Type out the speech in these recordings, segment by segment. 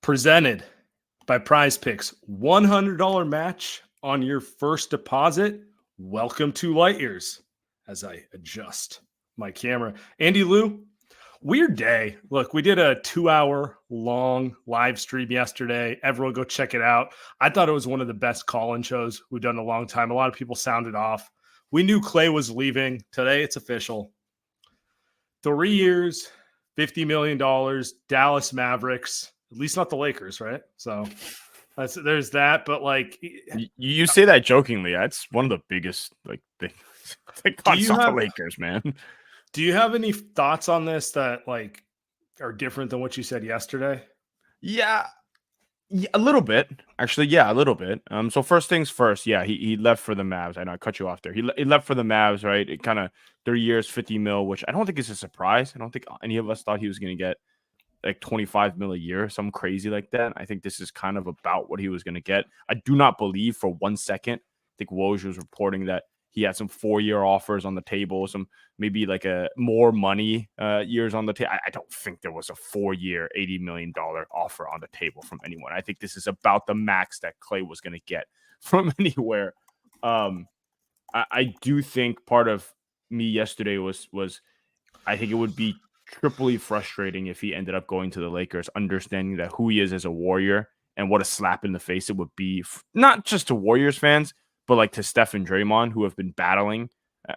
Presented by Prize Picks. $100 match on your first deposit. Welcome to Light Years. As I adjust my camera. Andy Lou, weird day. Look, we did a 2-hour long live stream yesterday. Everyone go check it out. I thought it was one of the best call-in shows we've done in a long time. A lot of people sounded off. We knew Klay was leaving. Today it's official. 3 years, $50 million, Dallas Mavericks. At least not the Lakers, right? So there's that. But like, you say that jokingly. That's one of the biggest things. The Lakers, man. Do you have any thoughts on this that like are different than what you said yesterday? Yeah, a little bit. Actually, yeah, a little bit. So first things first. Yeah, he left for the Mavs. I know I cut you off there. He left for the Mavs, right? It kind of 3 years, 50 mil, which I don't think is a surprise. I don't think any of us thought he was going to get like 25 mil a year, something crazy like that. I think this is kind of about what he was going to get. I do not believe for 1 second. I think Woj was reporting that he had some 4-year offers on the table, some maybe like a more money years on the table. I don't think there was a 4-year, $80 million offer on the table from anyone. I think this is about the max that Klay was going to get from anywhere. I do think part of me yesterday was I think it would be triply frustrating if he ended up going to the Lakers, understanding that who he is as a Warrior and what a slap in the face it would be, not just to Warriors fans, but like to Steph and Draymond, who have been battling.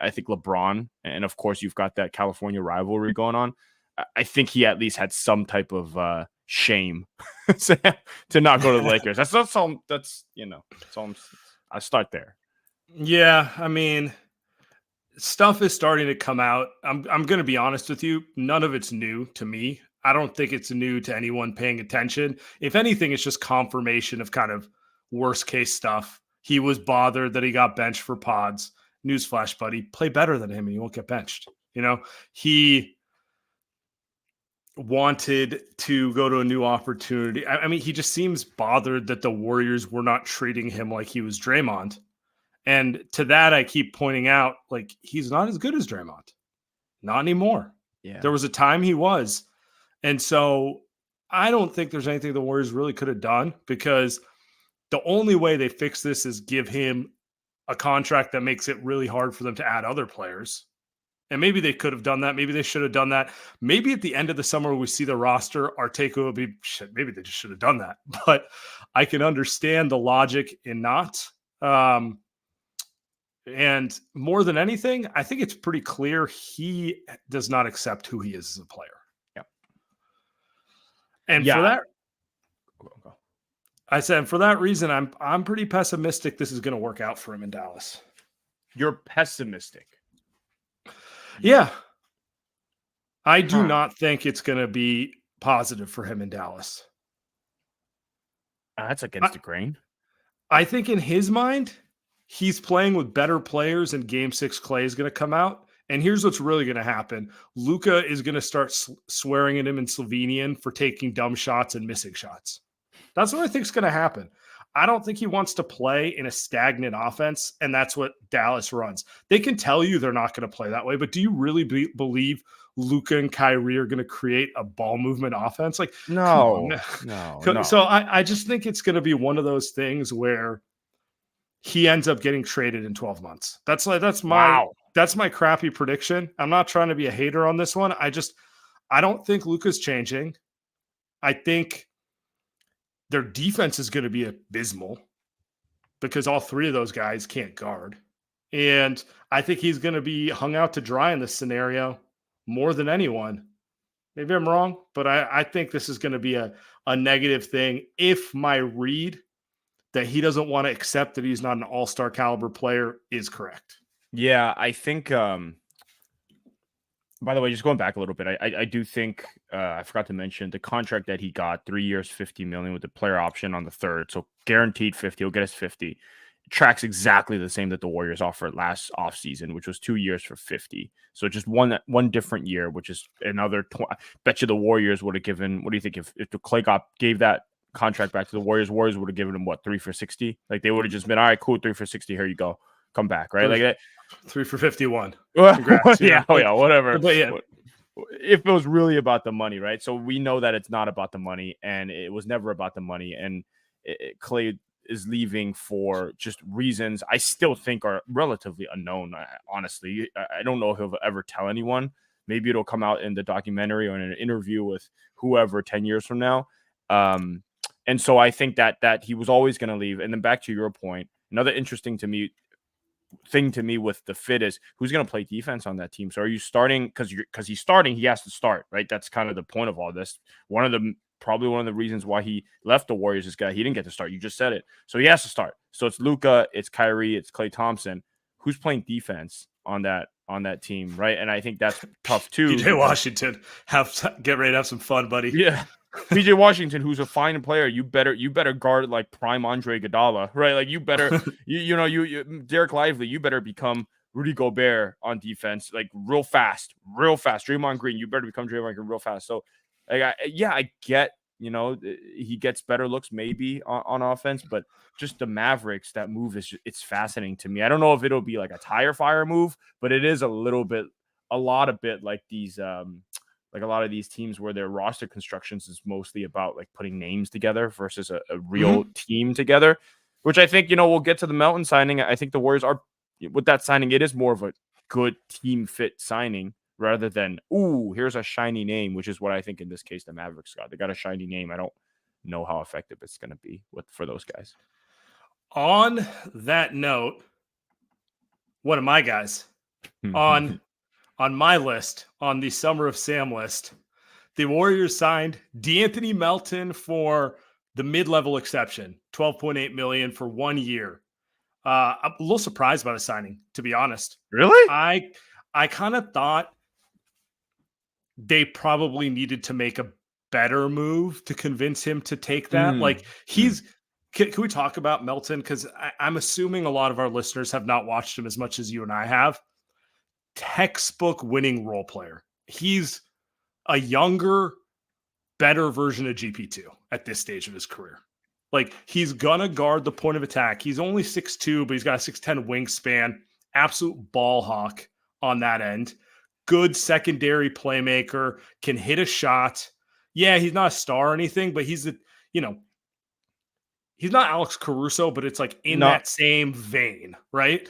I think LeBron, and of course you've got that California rivalry going on. I think he at least had some type of shame to not go to the Lakers. That's all. I start there. Yeah, I mean, stuff is starting to come out. I'm going to be honest with you. None of it's new to me. I don't think it's new to anyone paying attention. If anything, it's just confirmation of kind of worst case stuff. He was bothered that he got benched for pods. Newsflash, buddy, play better than him and you won't get benched. You know, he wanted to go to a new opportunity. I mean, he just seems bothered that the Warriors were not treating him like he was Draymond. And to that, I keep pointing out, like, he's not as good as Draymond. Not anymore. Yeah. There was a time he was. And so I don't think there's anything the Warriors really could have done, because the only way they fix this is give him a contract that makes it really hard for them to add other players. And maybe they could have done that. Maybe they should have done that. Maybe at the end of the summer, when we see the roster, our take will be, shit, maybe they just should have done that. But I can understand the logic in not. And more than anything, I think it's pretty clear he does not accept who he is as a player. Yeah. And for that, I said, for that reason, I'm pretty pessimistic this is going to work out for him in Dallas. You're pessimistic. Yeah. I do not think it's going to be positive for him in Dallas. That's against the grain. I think in his mind, he's playing with better players, and Game 6 Klay is going to come out. And here's what's really going to happen. Luka is going to start swearing at him in Slovenian for taking dumb shots and missing shots. That's what I think is going to happen. I don't think he wants to play in a stagnant offense, and that's what Dallas runs. They can tell you they're not going to play that way, but do you really believe Luka and Kyrie are going to create a ball movement offense? Like, no. So I just think it's going to be one of those things where he ends up getting traded in 12 months. That's my crappy prediction. I'm not trying to be a hater on this one. I don't think Luka's changing. I think their defense is going to be abysmal because all three of those guys can't guard. And I think he's going to be hung out to dry in this scenario more than anyone. Maybe I'm wrong, but I think this is going to be a negative thing if my read that he doesn't want to accept that he's not an all-star caliber player is correct. Yeah, I think, by the way, just going back a little bit, I do think, I forgot to mention the contract that he got, 3 years, $50 million with the player option on the third. So guaranteed 50, he'll get his 50. It tracks exactly the same that the Warriors offered last offseason, which was 2 years for 50. So just one different year, which is another, bet you the Warriors would have given, what do you think if the Klay gave that contract back to the Warriors would have given him what, 3 for 60? Like they would have just been, all right, cool, 3 for 60, here you go, come back, right? Like that. 3 for 51. Congrats, yeah, whatever. But yeah, if it was really about the money, right? So we know that it's not about the money, and it was never about the money. And Klay is leaving for just reasons I still think are relatively unknown. Honestly, I don't know if he'll ever tell anyone. Maybe it'll come out in the documentary or in an interview with whoever 10 years from now. And so I think that he was always going to leave. And then back to your point, another interesting thing to me with the fit is who's going to play defense on that team. So are you starting because he's starting, he has to start, right? That's kind of the point of all this. Probably one of the reasons why he left the Warriors is he didn't get to start. You just said it. So he has to start. So it's Luka, it's Kyrie, it's Klay Thompson. Who's playing defense on that team, right? And I think that's tough too. PJ Washington, get ready to have some fun, buddy. Yeah. PJ Washington, who's a fine player, you better guard like prime Andre Iguodala, right? Like you better, you Derek Lively, you better become Rudy Gobert on defense, like real fast. Draymond Green, you better become Draymond Green real fast. So, I get, he gets better looks maybe on offense, but just the Mavericks, that move it's fascinating to me. I don't know if it'll be like a tire fire move, but it is a lot of bit like these. Like a lot of these teams where their roster constructions is mostly about like putting names together versus a real team together, which I think, we'll get to the Melton signing. I think the Warriors are, with that signing, it is more of a good team fit signing rather than, here's a shiny name, which is what I think in this case the Mavericks got. They got a shiny name. I don't know how effective it's going to be for those guys. On that note, one of my guys on my list, on the Summer of Sam list, the Warriors signed D'Anthony Melton for the mid-level exception, $12.8 million for 1 year. I'm a little surprised by the signing, to be honest. Really? I kind of thought they probably needed to make a better move to convince him to take that. Can we talk about Melton? Because I'm assuming a lot of our listeners have not watched him as much as you and I have. Textbook winning role player. He's a younger, better version of GP2 at this stage of his career. Like, he's gonna guard the point of attack. He's only 6'2", but he's got a 6'10" wingspan. Absolute ball hawk on that end. Good secondary playmaker, can hit a shot. Yeah, he's not a star or anything, but he's he's not Alex Caruso, but it's like that same vein, right?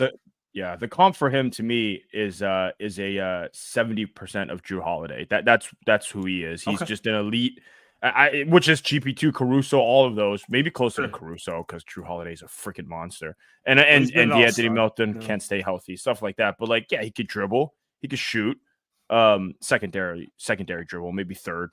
The comp for him to me is a 70% of Drew Holiday. That's who he is. He's just an elite, which is GP2, Caruso, all of those, maybe closer to Caruso because Drew Holiday is a freaking monster. And D'Anthony Melton can't stay healthy, stuff like that. But he could dribble, he could shoot, secondary dribble, maybe third,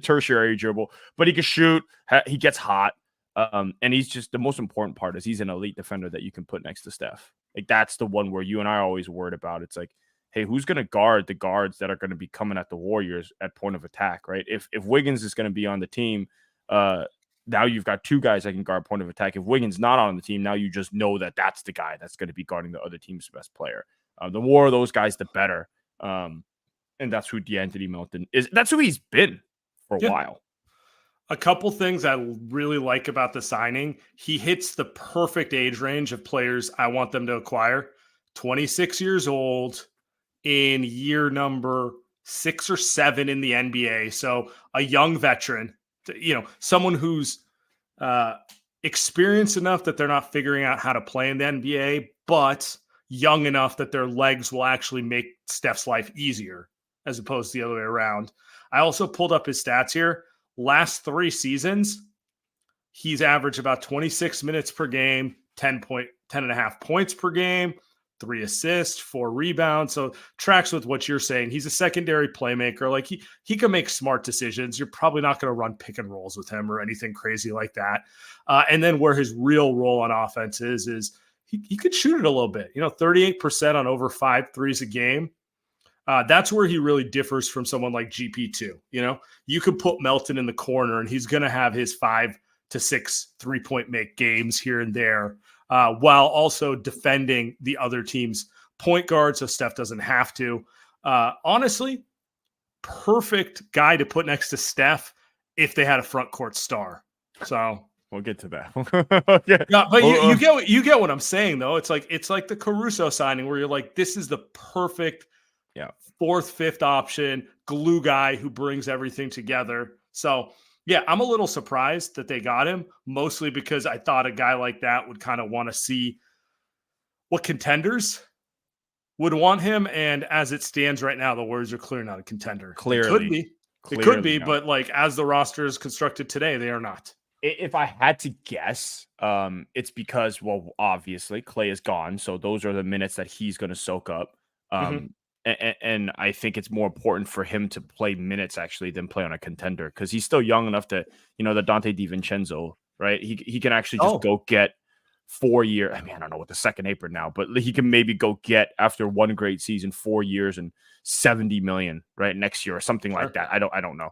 tertiary dribble, but he could shoot. He gets hot. And he's just, the most important part is he's an elite defender that you can put next to Steph. Like, that's the one where you and I are always worried about. It's like, hey, who's going to guard the guards that are going to be coming at the Warriors at point of attack, right? If Wiggins is going to be on the team, now you've got two guys that can guard point of attack. If Wiggins not on the team, now you just know that that's the guy that's going to be guarding the other team's best player. The more of those guys, the better. And that's who D'Anthony Melton is. That's who he's been for a while. A couple things I really like about the signing. He hits the perfect age range of players I want them to acquire. 26 years old in year number 6 or 7 in the NBA. So a young veteran, someone who's experienced enough that they're not figuring out how to play in the NBA, but young enough that their legs will actually make Steph's life easier as opposed to the other way around. I also pulled up his stats here. Last 3 seasons, he's averaged about 26 minutes per game, 10.5 points per game, 3 assists, 4 rebounds. So tracks with what you're saying. He's a secondary playmaker. Like, he can make smart decisions. You're probably not going to run pick and rolls with him or anything crazy like that. And then where his real role on offense is he could shoot it a little bit. 38% on over 5 threes a game. That's where he really differs from someone like GP2. You could put Melton in the corner and he's going to have his 5 to 6 3-point make games here and there, while also defending the other team's point guard so Steph doesn't have to. Honestly, perfect guy to put next to Steph if they had a front court star. So we'll get to that. Yeah, but you get what I'm saying though. It's like the Caruso signing where you're like, this is the perfect Yeah. Fourth, fifth option, glue guy who brings everything together. So, yeah, I'm a little surprised that they got him, mostly because I thought a guy like that would kind of want to see what contenders would want him. And as it stands right now, the Warriors are clearly not a contender. They could Clearly. be. It could Clearly be, not. but like as the roster is constructed today, they are not. If I had to guess, it's because, well, obviously Klay is gone, so those are the minutes that he's going to soak up. And I think it's more important for him to play minutes actually than play on a contender because he's still young enough to, the Dante DiVincenzo, right? He can actually just go get 4 year. I mean, I don't know what the second apron now, but he can maybe go get after one great season 4 years and 70 million right next year or something like that. I don't know.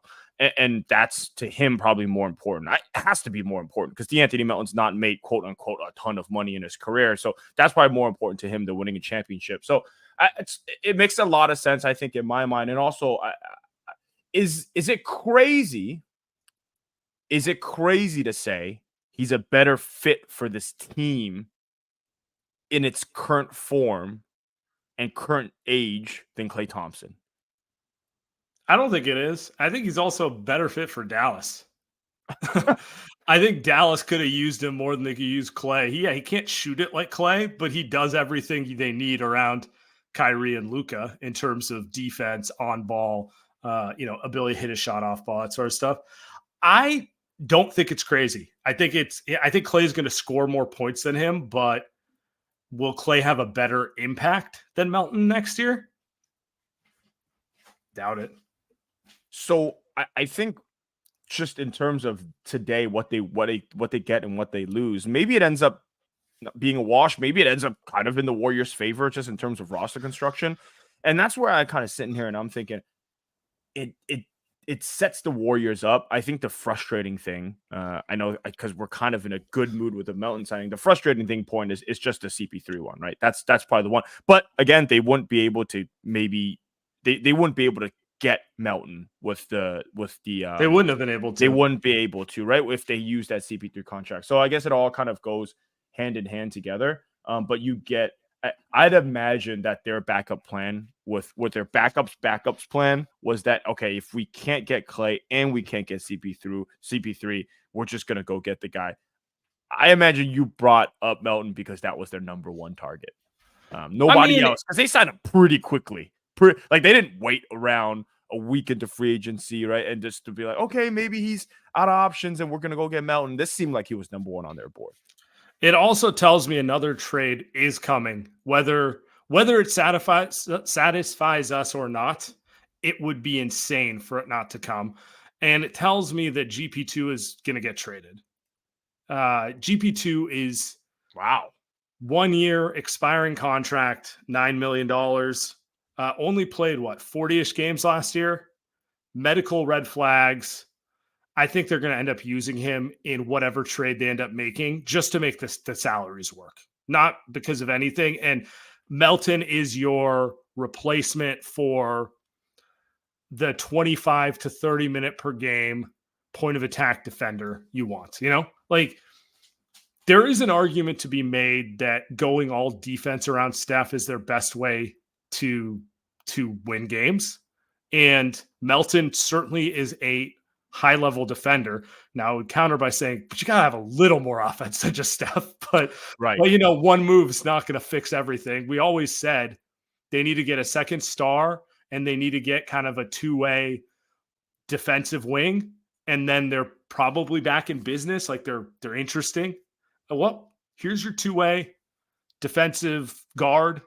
And that's to him probably more important. It has to be more important because DeAnthony Melton's not made quote unquote a ton of money in his career, so that's probably more important to him than winning a championship. So it makes a lot of sense, I think, in my mind. And also, is it crazy? Is it crazy to say he's a better fit for this team in its current form and current age than Klay Thompson? I don't think it is. I think he's also a better fit for Dallas. I think Dallas could have used him more than they could use Klay. He can't shoot it like Klay, but he does everything they need around Kyrie and Luka in terms of defense, on ball, ability to hit a shot off ball, that sort of stuff. I don't think it's crazy. I think Klay is going to score more points than him, but will Klay have a better impact than Melton next year? Doubt it. So I think just in terms of today, what they get and what they lose, maybe it ends up being a wash. Maybe it ends up kind of in the Warriors' favor just in terms of roster construction. And that's where I kind of sitting here and I'm thinking it sets the Warriors up. I think the frustrating thing, I know because we're kind of in a good mood with the Melton signing. The frustrating thing point is just the CP3 one, right? That's probably the one. But again, they wouldn't be able to they wouldn't be able to get Melton with the they wouldn't have been able to. They wouldn't be able to, right? If they use that CP3 contract. So I guess it all kind of goes hand in hand together. But you get, I'd imagine that their backup plan with their backups plan was that, okay, if we can't get Klay and we can't get CP3, we're just going to go get the guy. I imagine you brought up Melton because that was their number one target. Nobody else, because they signed him pretty quickly. Like they didn't wait around a week into free agency, right? And just to be like, okay, maybe he's out of options and we're going to go get Melton. This seemed like he was number one on their board. It also tells me another trade is coming. Whether it satisfies us or not, it would be insane for it not to come. And it tells me that GP2 is going to get traded. GP2 is 1 year expiring contract, $9 million. Only played 40-ish games last year. Medical red flags. I think they're going to end up using him in whatever trade they end up making just to make the salaries work, not because of anything. And Melton is your replacement for the 25 to 30 minute per game point of attack defender you want, like there is an argument to be made that going all defense around Steph is their best way to win games. And Melton certainly is a high-level defender. Now, I would counter by saying, but you got to have a little more offense than just Steph. But one move is not going to fix everything. We always said they need to get a second star and they need to get kind of a two-way defensive wing. And then they're probably back in business. Like they're interesting. Well, here's your two-way defensive guard,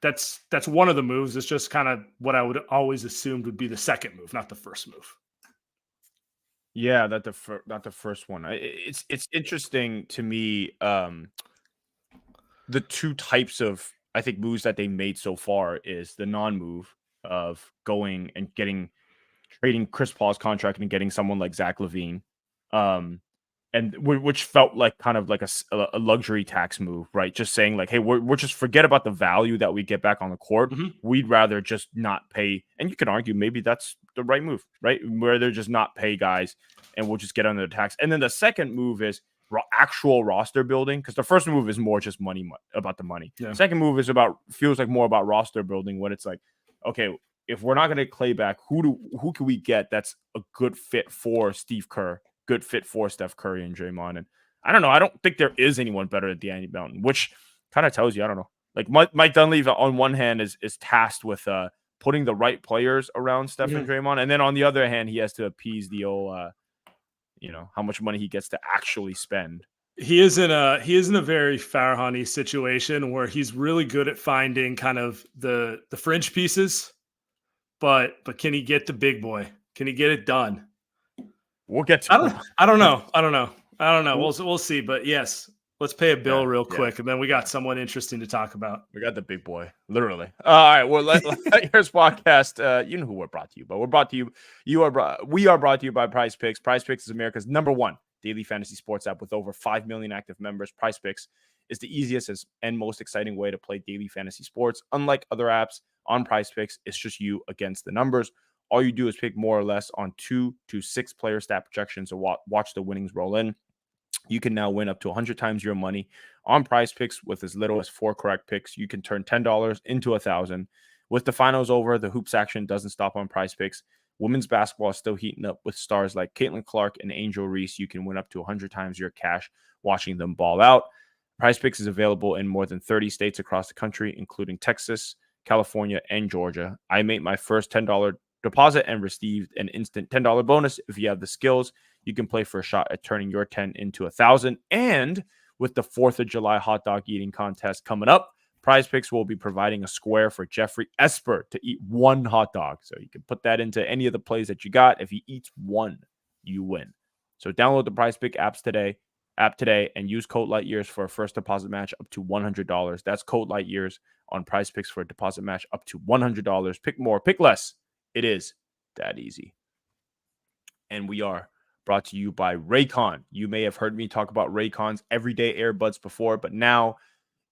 That's one of the moves. It's just kind of what I would always assumed would be the second move, not the first move. Yeah, not the first one. It's interesting to me. The two types of I think moves that they made so far is the non-move of going and trading Chris Paul's contract and getting someone like Zach LaVine, and which felt like kind of like a luxury tax move, right? Just saying like, hey, we're just forget about the value that we get back on the court. Mm-hmm. We'd rather just not pay. And you can argue maybe that's the right move, right? Where they're just not pay guys and we'll just get under the tax. And then the second move is actual roster building, because the first move is more just money about the money. Yeah. Second move is feels like more about roster building, when it's like, okay, if we're not going to get Klay back, who can we get that's a good fit for Steve Kerr, good fit for Steph Curry and Draymond? And I don't know. I don't think there is anyone better than Danny Melton, which kind of tells you, I don't know. Like Mike Dunleavy on one hand is tasked with putting the right players around Steph and Draymond, and then on the other hand, he has to appease the old, how much money he gets to actually spend. He is in a very Farahani situation where he's really good at finding kind of the fringe pieces, but can he get the big boy? Can he get it done? We'll get to I don't know. We'll see. But yes, let's pay a bill real quick, and then we got someone interesting to talk about. We got the big boy, literally. All right, well, here's podcast. You know who we're brought to you, but we're brought to you. We are brought to you by Prize Picks. Prize Picks is America's #1 daily fantasy sports app with over 5 million active members. Prize Picks is the easiest and most exciting way to play daily fantasy sports. Unlike other apps, on Prize Picks, it's just you against the numbers. All you do is pick more or less on 2 to 6 player stat projections to watch the winnings roll in. You can now win up to 100 times your money on Prize Picks with as little as 4 correct picks. You can turn $10 into $1,000. With the finals over, the hoops action doesn't stop on Prize Picks. Women's basketball is still heating up with stars like Caitlin Clark and Angel Reese. You can win up to 100 times your cash watching them ball out. Prize Picks is available in more than 30 states across the country, including Texas, California, and Georgia. I made my first $10 deposit and received an instant $10 bonus. If you have the skills, you can play for a shot at turning your 10 into 1,000. And with the 4th of July hot dog eating contest coming up, Prize Picks will be providing a square for Jeffrey Esper to eat 1 hot dog. So you can put that into any of the plays that you got. If he eats 1, you win. So download the Prize Pick app today and use code LightYears for a first deposit match up to $100. That's code LightYears on Prize Picks for a deposit match up to $100. Pick more, pick less. It is that easy. And we are brought to you by Raycon. You may have heard me talk about Raycon's everyday earbuds before, but now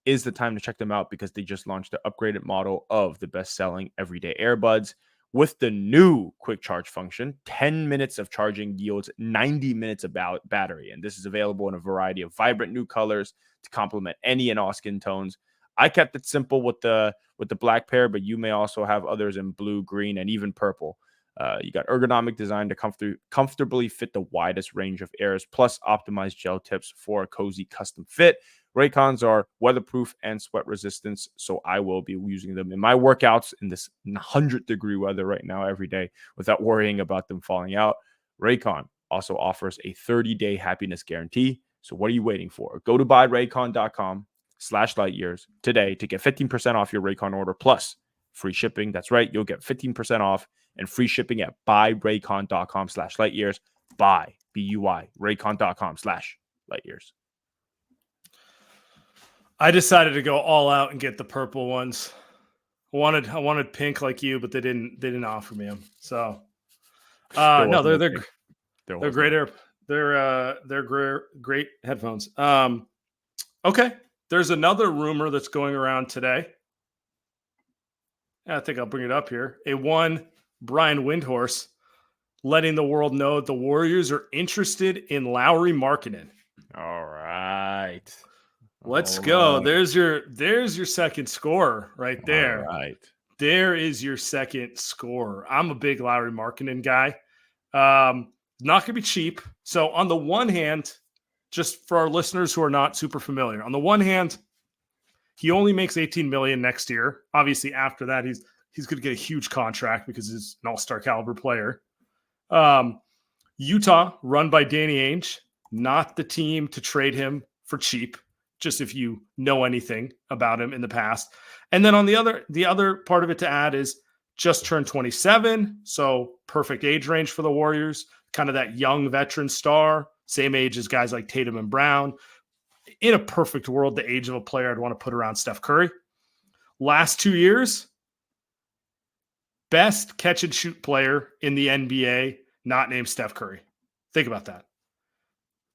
is the time to check them out because they just launched the upgraded model of the best-selling everyday earbuds. With the new quick charge function, 10 minutes of charging yields 90 minutes of battery. And this is available in a variety of vibrant new colors to complement any and all skin tones. I kept it simple with the black pair, but you may also have others in blue, green, and even purple. You got ergonomic design to comfortably fit the widest range of airs, plus optimized gel tips for a cozy custom fit. Raycons are weatherproof and sweat resistant, so I will be using them in my workouts in this 100-degree weather right now every day without worrying about them falling out. Raycon also offers a 30-day happiness guarantee. So what are you waiting for? Go to buyraycon.com/lightyears today to get 15% off your Raycon order plus free shipping. That's right. You'll get 15% off and free shipping at buyraycon.com/lightyears. Buy, B-U-Y, raycon.com/lightyears. I decided to go all out and get the purple ones. I wanted pink like you, but they didn't offer me them. So no, they're great. They're great headphones. Okay. There's another rumor that's going around today. I think I'll bring it up here. Brian Windhorse letting the world know the Warriors are interested in Lauri Markkanen. All right. Let's go. There's your second scorer right there. All right. There is your second scorer. I'm a big Lauri Markkanen guy. Not going to be cheap. So on the one hand, just for our listeners who are not super familiar, on the one hand, he only makes $18 million next year. Obviously, after that, he's going to get a huge contract because he's an all-star caliber player. Utah, run by Danny Ainge, not the team to trade him for cheap. Just if you know anything about him in the past. And then on the other part of it to add is just turned 27. So perfect age range for the Warriors, kind of that young veteran star, same age as guys like Tatum and Brown. In a perfect world, the age of a player I'd want to put around Steph Curry. Last 2 years, best catch and shoot player in the NBA, not named Steph Curry. Think about that.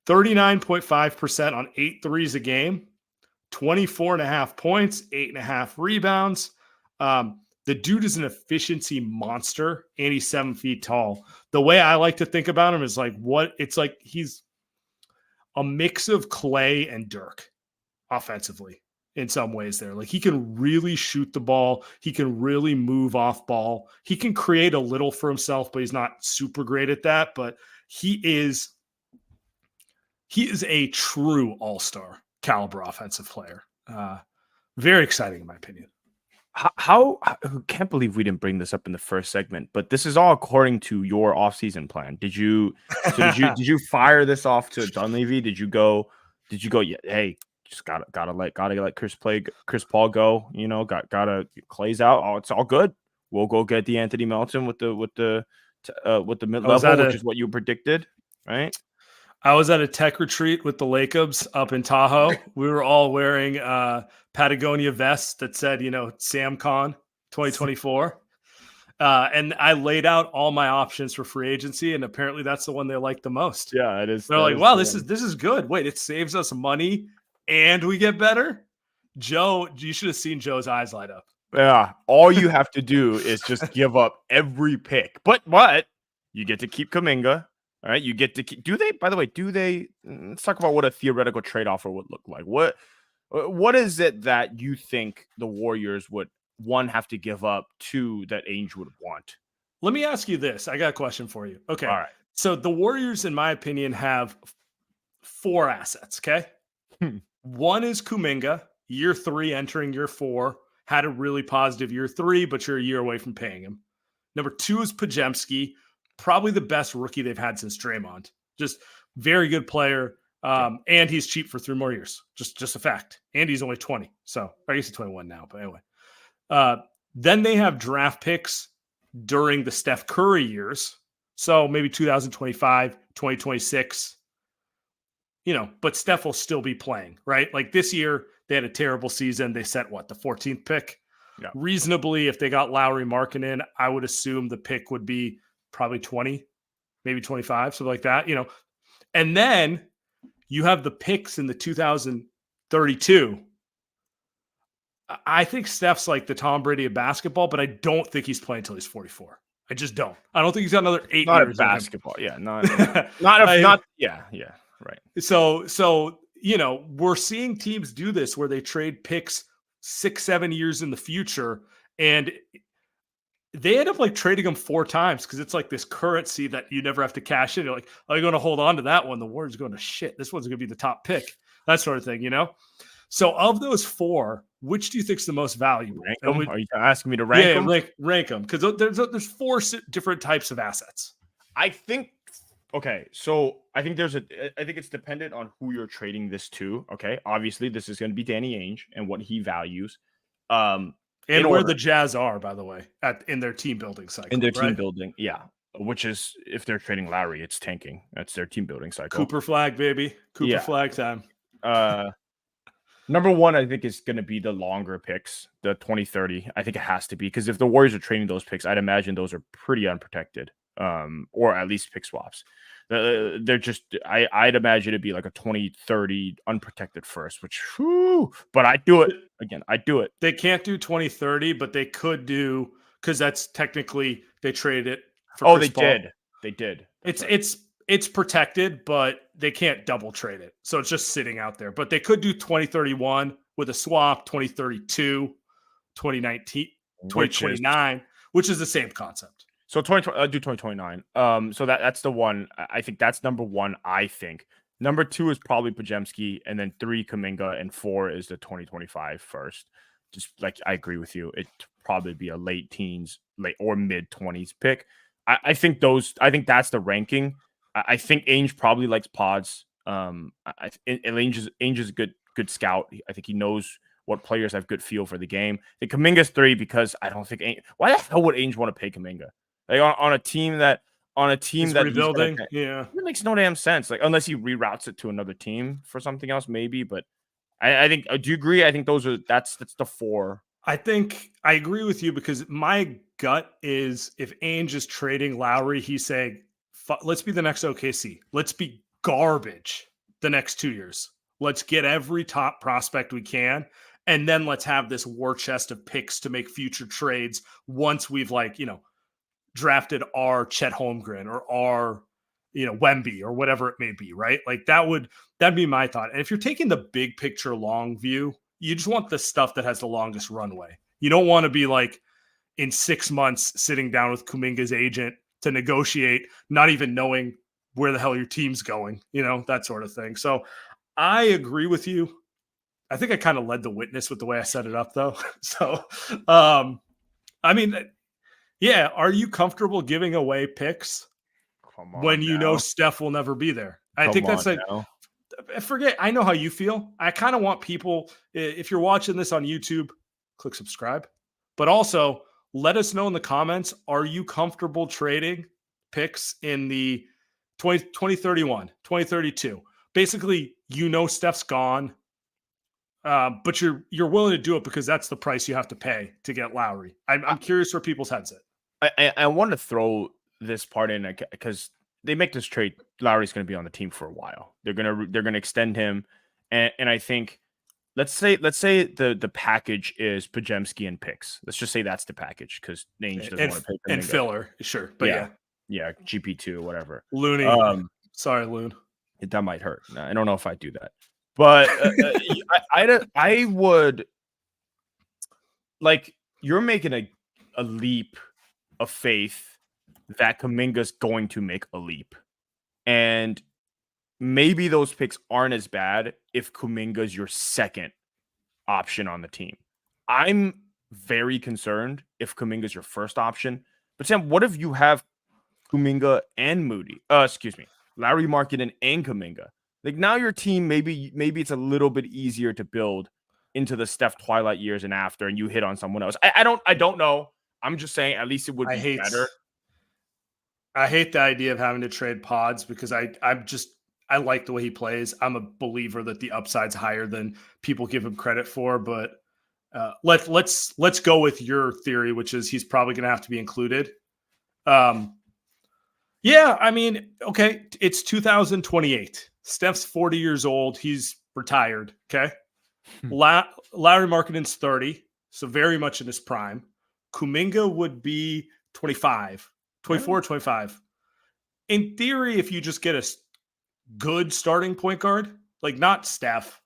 39.5% on 8 threes a game, 24.5 points, 8.5 rebounds. The dude is an efficiency monster, and he's 7 feet tall. The way I like to think about him is like a mix of Klay and Dirk offensively in some ways there. Like he can really shoot the ball. He can really move off ball. He can create a little for himself, but he's not super great at that. But he is a true all-star caliber offensive player. Very exciting in my opinion. How I can't believe we didn't bring this up in the first segment, but this is all according to your offseason plan. Did you fire this off to Dunleavy? Did you go, yeah, hey, just gotta let Chris Paul go, gotta Klay's out. Oh, it's all good. We'll go get the Anthony Melton with the mid-level, which is what you predicted, right? I was at a tech retreat with the Lakers up in Tahoe. We were all wearing Patagonia vests that said, SamCon 2024. And I laid out all my options for free agency, and apparently that's the one they like the most. Yeah, it is. They're like, wow, this is good. Wait, it saves us money and we get better? Joe, you should have seen Joe's eyes light up. Yeah, all you have to do is just give up every pick. But you get to keep Kuminga. All right, you get to keep. Let's talk about what a theoretical trade offer would look like. What is it that you think the Warriors would, one, have to give up, two, that Ainge would want? Let me ask you this. I got a question for you. Okay. All right. So the Warriors, in my opinion, have 4 assets, okay? One is Kuminga, year 3 entering year 4, had a really positive year 3, but you're a year away from paying him. Number 2 is Podziemski, probably the best rookie they've had since Draymond. Just very good player. And he's cheap for 3 more years. Just a fact. And he's only 20. So I guess he's 21 now, but anyway. Then they have draft picks during the Steph Curry years. So maybe 2025, 2026. But Steph will still be playing, right? Like this year, they had a terrible season. They set the 14th pick? Yeah. Reasonably, if they got Lauri Markkanen, I would assume the pick would be probably 20, maybe 25, something like that, And then you have the picks in the 2032. I think Steph's like the Tom Brady of basketball, but I don't think he's playing until he's 44. I just don't. I don't think he's got another 8 not years. Not basketball. Yeah. Yeah. Right. So, we're seeing teams do this where they trade picks 6-7 years in the future, and they end up trading them 4 times because it's like this currency that you never have to cash in. You're like, oh, you're going to hold on to that one. The Warriors are going to shit. This one's going to be the top pick. That sort of thing, So of those 4, which do you think is the most valuable? Are you asking me to rank them? Yeah, rank them because there's 4 different types of assets. I think. Okay, so I think it's dependent on who you're trading this to. Okay, obviously this is going to be Danny Ainge and what he values. And where the Jazz are, by the way, in their team building cycle. In their team building, yeah. Which is, if they're trading Lauri, it's tanking. That's their team building cycle. Cooper flag, baby. Cooper flag time. Number 1, I think, is going to be the longer picks, the 2030. I think it has to be, because if the Warriors are trading those picks, I'd imagine those are pretty unprotected, or at least pick swaps. They're just, I'd imagine it'd be like a 2030 unprotected first, which, but I do it again. I do it. They can't do 2030, but they could do, because that's technically they traded it for Chris Paul. They did. It's protected, but they can't double trade it. So it's just sitting out there. But they could do 2031 with a swap, 2032, 2019, 2029, which is the same concept. So do 2029. So that's the one. I think that's number 1. I think number 2 is probably Podziemski, and then 3 Kuminga, and 4 is the 2025 first. Just like, I agree with you. It'd probably be a late teens, late or mid 20s pick. I think that's the ranking. I think Ainge probably likes pods. Ainge is a good scout. I think he knows what players have good feel for the game. The Kuminga's 3 because I don't think why the hell would Ainge want to pay Kuminga? Like on a team that rebuilding, it makes no damn sense. Like, unless he reroutes it to another team for something else, maybe. But I think, do you agree? I think that's the 4. I think I agree with you, because my gut is, if Ainge is trading Lauri, he's saying, let's be the next OKC. Let's be garbage the next 2 years. Let's get every top prospect we can, and then let's have this war chest of picks to make future trades once we've drafted our Chet Holmgren or our Wemby or whatever it may be, right? Like that'd be my thought. And if you're taking the big picture long view, you just want the stuff that has the longest runway. You don't want to be like in 6 months sitting down with Kuminga's agent to negotiate, not even knowing where the hell your team's going, that sort of thing. So I agree with you. I think I kind of led the witness with the way I set it up, though. So, I mean, yeah, are you comfortable giving away picks when you know Steph will never be there? I think that's like, I know how you feel. I kind of want people, if you're watching this on YouTube, click subscribe, but also let us know in the comments, are you comfortable trading picks in the 2031, 2032? Basically, Steph's gone. But you're willing to do it because that's the price you have to pay to get Lauri. I'm curious where people's heads at. I want to throw this part in because they make this trade. Lauri's going to be on the team for a while. They're gonna extend him, and I think let's say the package is Pajemski and picks. Let's just say that's the package because Ainge doesn't want to pay and filler, sure, but yeah, GP2 or whatever. Looney, sorry, Loon. That might hurt. I don't know if I do that. But I would like you're making a leap of faith that Kuminga's going to make a leap. And maybe those picks aren't as bad if Kuminga's your second option on the team. I'm very concerned if Kuminga's your first option. But Sam, what if you have Kuminga and Lauri Markkanen and Kuminga? Like now your team, maybe it's a little bit easier to build into the Steph Twilight years and after, and you hit on someone else. I don't know. I'm just saying at least it would be better. I hate the idea of having to trade pods because I like the way he plays. I'm a believer that the upside's higher than people give him credit for, but let's go with your theory, which is he's probably going to have to be included. Yeah, I mean, okay, it's 2028. Steph's 40 years old. He's retired, okay? Lauri Markkanen's 30, so very much in his prime. Kuminga would be 25, 24, 25. In theory, if you just get a good starting point guard, like not Steph,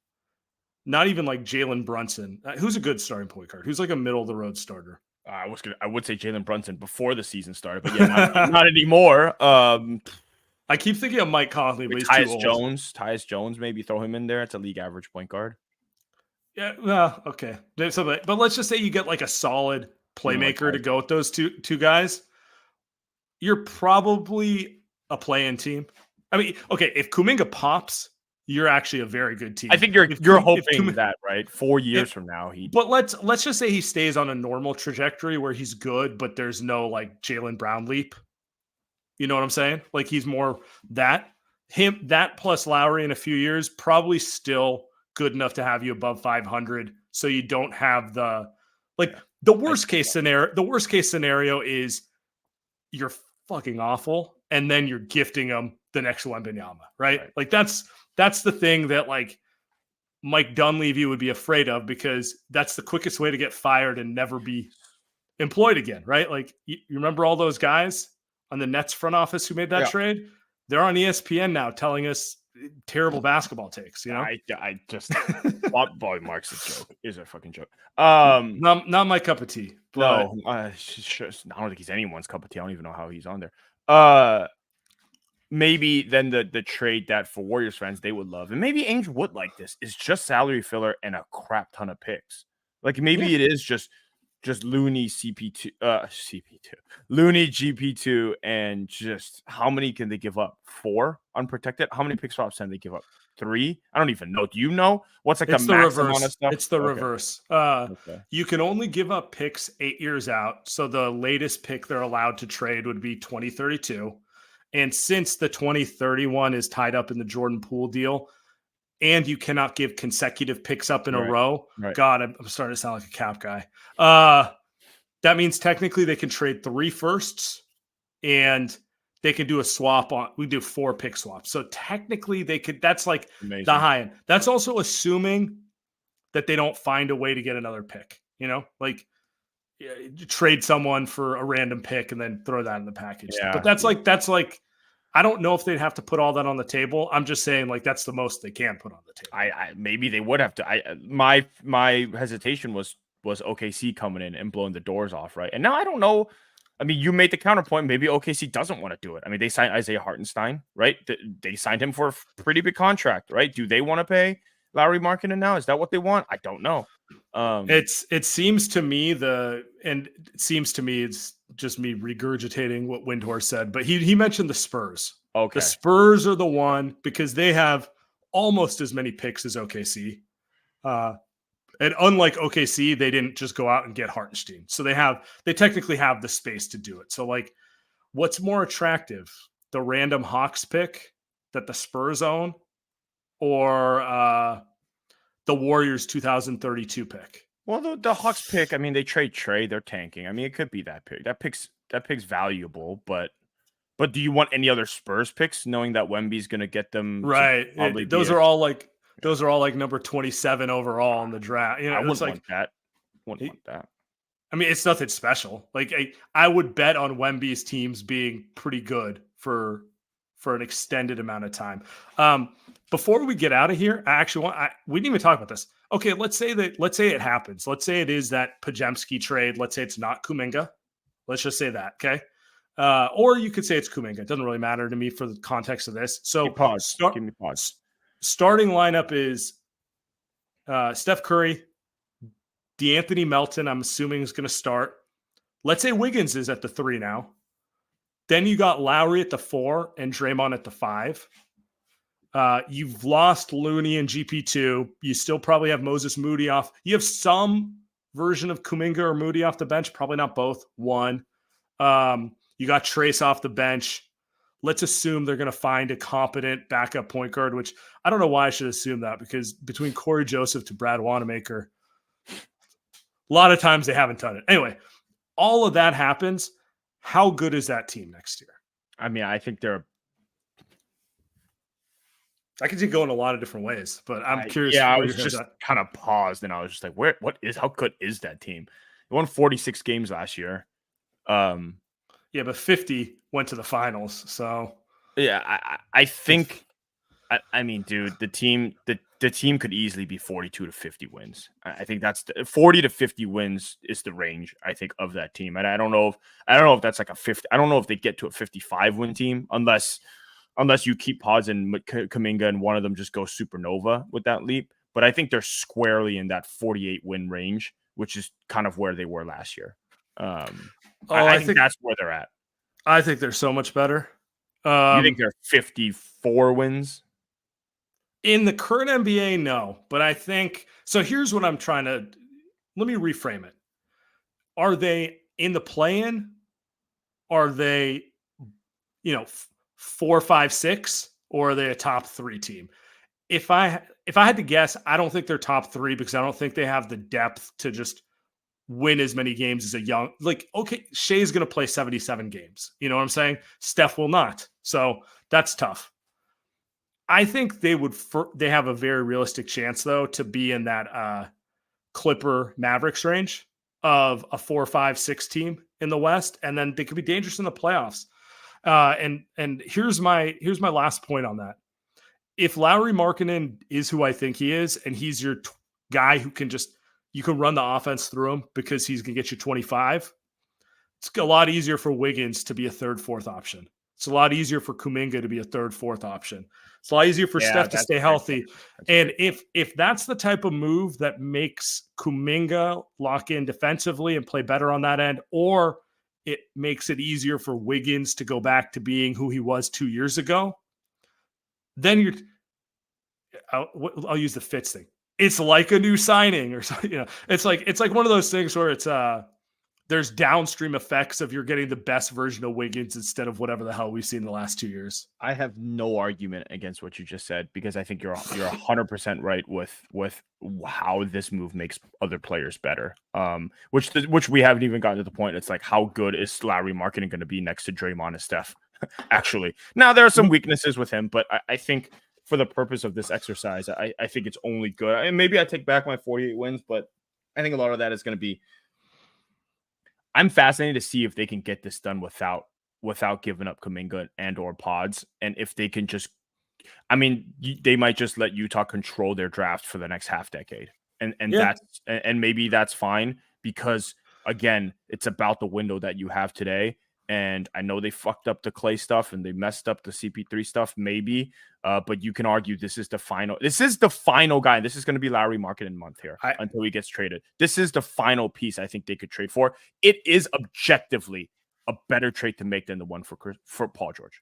not even like Jalen Brunson. Who's a good starting point guard? Who's like a middle-of-the-road starter? I would say Jalen Brunson before the season started, but yeah, not anymore. I keep thinking of Mike Conley, but he's too old. Tyus Jones, maybe throw him in there. It's a league average point guard. Yeah, well, okay. But let's just say you get like a solid playmaker to go with those two guys. You're probably a play-in team. I mean, okay, if Kuminga pops, you're actually a very good team. I think you're hoping that, right? 4 years from now, But let's just say he stays on a normal trajectory where he's good, but there's no like Jaylen Brown leap. You know what I'm saying? Like he's more that plus Lauri in a few years, probably still good enough to have you above 500. So you don't have the worst case scenario. The worst case scenario is you're fucking awful, and then you're gifting them the next Wembanyama, right? Like that's the thing that like Mike Dunleavy would be afraid of because that's the quickest way to get fired and never be employed again, right? Like you remember all those guys on the Nets front office who made that trade? They're on ESPN now telling us terrible basketball takes, I just Boy Mark's a joke. Is a fucking joke. Not my cup of tea. No, I don't think he's anyone's cup of tea. I don't even know how he's on there. Maybe then the trade that for Warriors fans they would love, and maybe Ainge would like this, is just salary filler and a crap ton of picks. Like maybe it is just Looney Looney GP2, and just how many can they give up? 4 unprotected. How many pick swaps can they give up? 3? I don't even know. Do you know what's like it's the maximum amount of stuff? It's the reverse. You can only give up picks 8 years out. So the latest pick they're allowed to trade would be 2032. And since the 2031 is tied up in the Jordan Poole deal, and you cannot give consecutive picks up in a row. Right. God, I'm starting to sound like a cap guy. That means technically they can trade 3 firsts and they can do a swap on. We do 4 pick swaps. So technically they could, that's like amazing. The high end. That's also assuming that they don't find a way to get another pick, like trade someone for a random pick and then throw that in the package. Yeah. But that's like I don't know if they'd have to put all that on the table. I'm just saying, like, that's the most they can put on the table. I maybe they would have to. My hesitation was OKC coming in and blowing the doors off, right? And now I don't know. I mean, you made the counterpoint. Maybe OKC doesn't want to do it. I mean, they signed Isaiah Hartenstein, right? They signed him for a pretty big contract, right? Do they want to pay Lauri Markkanen now? Is that what they want? I don't know. It seems to me it's just me regurgitating what Windhorst said, but he mentioned the Spurs. Okay. The Spurs are the one because they have almost as many picks as OKC. And unlike OKC, they didn't just go out and get Hartenstein. So they technically have the space to do it. So, like, what's more attractive? The random Hawks pick that the Spurs own, or the Warriors 2032 pick? Well, the Hawks pick, I mean, they trade Trey, they're tanking. I mean, it could be that pick. That pick's valuable, but do you want any other Spurs picks, knowing that Wemby's going to get them? Right. Those are all like number 27 overall in the draft. You know, I wouldn't want that. Wouldn't want that. I mean, it's nothing special. Like, I would bet on Wemby's teams being pretty good for an extended amount of time. Before we get out of here, we didn't even talk about this. Okay, let's say it happens. Let's say it is that Podziemski trade. Let's say it's not Kuminga. Let's just say that, okay? Or you could say it's Kuminga. It doesn't really matter to me for the context of this. So Give me pause. Starting lineup is Steph Curry, DeAnthony Melton, I'm assuming is going to start. Let's say Wiggins is at the 3 now. Then you got Lowry at the 4 and Draymond at the 5. You've lost Looney and GP2. You still probably have Moses Moody off. You have some version of Kuminga or Moody off the bench, probably not both. 1. You got Trace off the bench. Let's assume they're going to find a competent backup point guard, which I don't know why I should assume that, because between Corey Joseph to Brad Wanamaker, a lot of times they haven't done it. Anyway, all of that happens. How good is that team next year? I mean, I think they're. I could see it going a lot of different ways, but I'm curious. Yeah, I was just kind of paused, and I was just like, how good is that team? They won 46 games last year. Yeah, but 50 went to the finals. So yeah, I think. I mean, dude, the team could easily be 42 to 50 wins. I think that's 40 to 50 wins is the range, I think, of that team. And I don't know if that's like a 50. I don't know if they get to a 55 win team unless you keep pausing Kuminga and one of them just goes supernova with that leap. But I think they're squarely in that 48 win range, which is kind of where they were last year. I think that's where they're at. I think they're so much better. You think they're 54 wins? In the current NBA, no. But I think – so here's what I'm trying to – let me reframe it. Are they in the play-in? Are they, 4, 5, 6? Or are they a top 3 team? If I had to guess, I don't think they're top 3 because I don't think they have the depth to just win as many games as a young – like, okay, Shea's going to play 77 games. You know what I'm saying? Steph will not. So that's tough. I think they have a very realistic chance, though, to be in that Clipper Mavericks range of a 4, 5, 6 team in the West, and then they could be dangerous in the playoffs. And here's my last point on that. If Lauri Markkanen is who I think he is, and he's your guy who can you can run the offense through him because he's going to get you 25, it's a lot easier for Wiggins to be a 3rd, 4th option. It's a lot easier for Kuminga to be a 3rd, 4th option. It's a lot easier for Steph to stay healthy. And if that's the type of move that makes Kuminga lock in defensively and play better on that end, or it makes it easier for Wiggins to go back to being who he was 2 years ago, then I'll use the Fitz thing. It's like a new signing or something. It's like one of those things where it's there's downstream effects of you're getting the best version of Wiggins instead of whatever the hell we've seen the last 2 years. I have no argument against what you just said because I think you're 100% right with how this move makes other players better. Which we haven't even gotten to the point. It's like, how good is Lauri Markkanen going to be next to Draymond and Steph? Actually, now there are some weaknesses with him, but I think for the purpose of this exercise, I think it's only good. And maybe I take back my 48 wins, but I think a lot of that is going to be. I'm fascinated to see if they can get this done without without giving up Kuminga and or Pods. And if they can just, I mean, they might just let Utah control their draft for the next half decade. And maybe that's fine because again, it's about the window that you have today. And I know they fucked up the Klay stuff and they messed up the CP3 stuff, maybe. But you can argue this is the final guy. This is going to be Lauri Markkanen month here until he gets traded. This is the final piece I think they could trade for. It is objectively a better trade to make than the one for Paul George.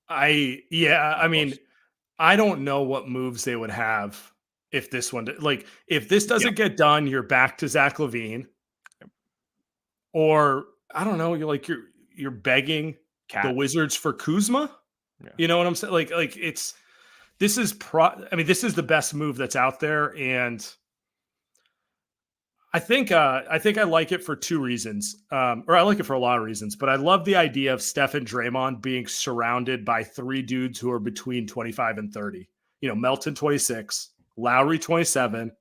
I mean, I don't know what moves they would have if this one, if this doesn't get done, you're back to Zach LaVine, or I don't know, you're begging the Wizards for Kuzma. Yeah. You know what I'm saying? This is the best move that's out there, and I think I like it for two reasons, or I like it for a lot of reasons. But I love the idea of Steph and Draymond being surrounded by three dudes who are between 25 and 30. Melton 26, Lauri 27,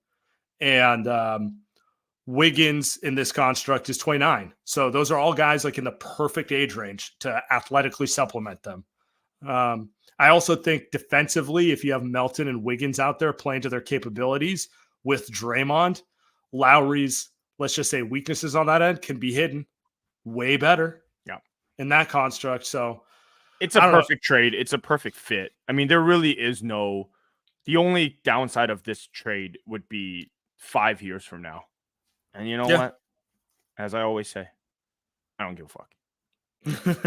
and Wiggins in this construct is 29. So those are all guys in the perfect age range to athletically supplement them. I also think defensively, if you have Melton and Wiggins out there playing to their capabilities with Draymond, Lauri's, let's just say, weaknesses on that end can be hidden way better in that construct. So it's a perfect trade. It's a perfect fit. I mean, there really is the only downside of this trade would be 5 years from now. And you know what? As I always say, I don't give a fuck.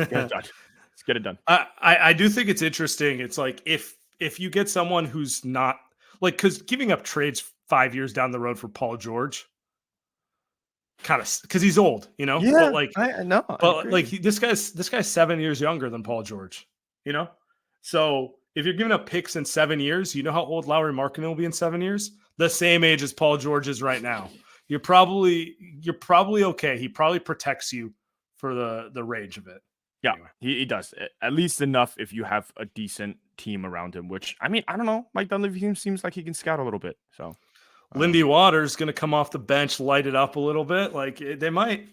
Get it done. Let's get it done. I do think it's interesting. It's if you get someone who's not because giving up trades 5 years down the road for Paul George, kind of because he's old, Yeah, but I know. But this guy's 7 years younger than Paul George, So if you're giving up picks in 7 years, you know how old Lauri Markkanen will be in 7 years? The same age as Paul George is right now. You're probably okay. He probably protects you for the range of it. Yeah, anyway. He does. At least enough if you have a decent team around him, which, I mean, I don't know. Mike Dunleavy seems like he can scout a little bit. So Lindy Waters going to come off the bench, light it up a little bit. It might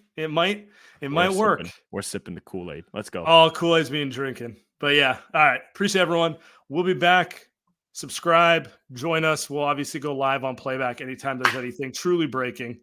work. We're sipping the Kool-Aid. Let's go. Oh, Kool-Aid's being drinking. But yeah, all right. Appreciate everyone. We'll be back. Subscribe, join us. We'll obviously go live on playback anytime there's anything truly breaking.